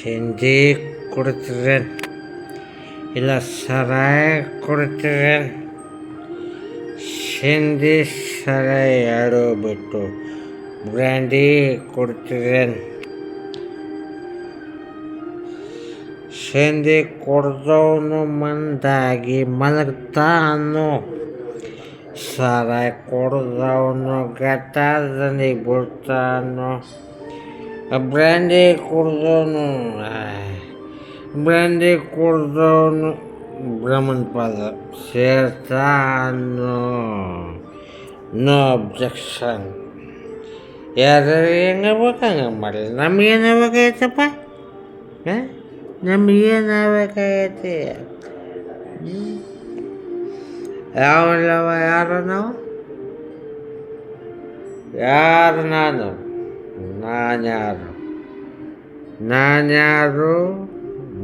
ಹಿಂದಿ ಕೊಡ್ತೀರೇನು ಇಲ್ಲ ಸಾರಾಯಿ ಕೊಡ್ತೀರೇನು? ಹಿಂದಿ ಸಾರಾಯಿ ಎರಡು ಬಿಟ್ಟು ಬ್ರ್ಯಾಂಡಿ ಕೊಡ್ತೀರೇನು? ಹಿಂದಿ ಕೊಡ್ದವನು ಮಂದಾಗಿ ಮಲಗ್ತಾನೋ, ಸಾರಾಯಿ ಕೊಡ್ದವನು ಗಟಾರನಿಗೆ ಬಿಡ್ತಾನೋ, ಬ್ರ್ಯಾಂಡಿ ಕುಡ್ದವನು ಬ್ರಹ್ಮನ ಪಾದ ಸೇರ್ತಾನೋ? No objection. ಯಾರು ಹೆಂಗೆ ಹಂಗೆ ಮಾಡಲಿ. ನಮಗೇನಾಗಬೇಕೈತಪ್ಪ? ನಮಗೇನಾಗಬೇಕೈತಿ? ಯಾವಲ್ಲವ ಯಾರು ನಾವು? ಯಾರು ನಾನು ಯಾರು? ಯಾರು?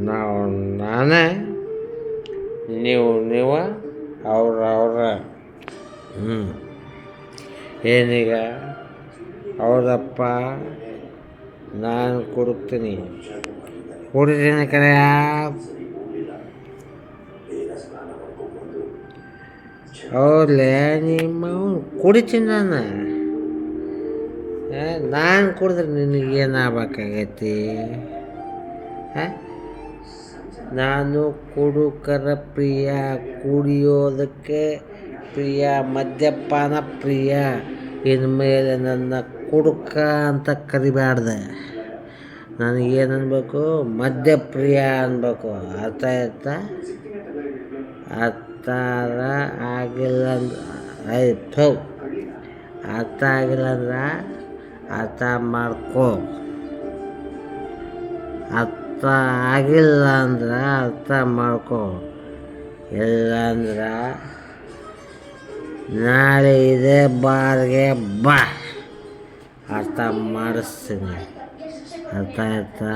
ನಾವು ನಾನೇ, ನೀವು ಅವ್ರ. ಏನೀಗ? ಹೌದಪ್ಪ, ನಾನು ಕುಡಿತೀನಿ ಕರೆಯ. ಹೌದ್ಲೇ, ನಿಮ್ಮ ಕುಡಿತೀನಿ ನಾನು ಕುಡಿದ್ರೆ ನಿನಗೇನಾಗಬೇಕಾಗೈತಿ? ನಾನು ಕುಡುಕರ ಪ್ರಿಯ, ಕುಡಿಯೋದಕ್ಕೆ ಪ್ರಿಯ, ಮದ್ಯಪಾನ ಪ್ರಿಯ. ಇನ್ಮೇಲೆ ನನ್ನ ಕುಡುಕ ಅಂತ ಕರಿಬಾರ್ದೆ. ನನಗೇನನ್ಬೇಕು? ಮದ್ಯಪ್ರಿಯ ಅನ್ಬೇಕು. ಅರ್ಥ ಆಯ್ತಾ? ಅರ್ಥ ಆಗಿಲ್ಲ ಆಯ್ತು. ಅರ್ಥ ಆಗಿಲ್ಲ ಅಂದ್ರೆ ಅರ್ಥ ಮಾಡ್ಕೋ. ಅರ್ಥ ಆಗಿಲ್ಲ ಅಂದ್ರೆ ಅರ್ಥ ಮಾಡ್ಕೋ. ಇಲ್ಲಾಂದ್ರೆ ನಾಳೆ ಇದೇ ಬಾರ್ಗೆ ಬಾ, ಅರ್ಥ ಮಾಡಿಸ್ತೀನಿ. ಅರ್ಥ ಆಯ್ತಾ?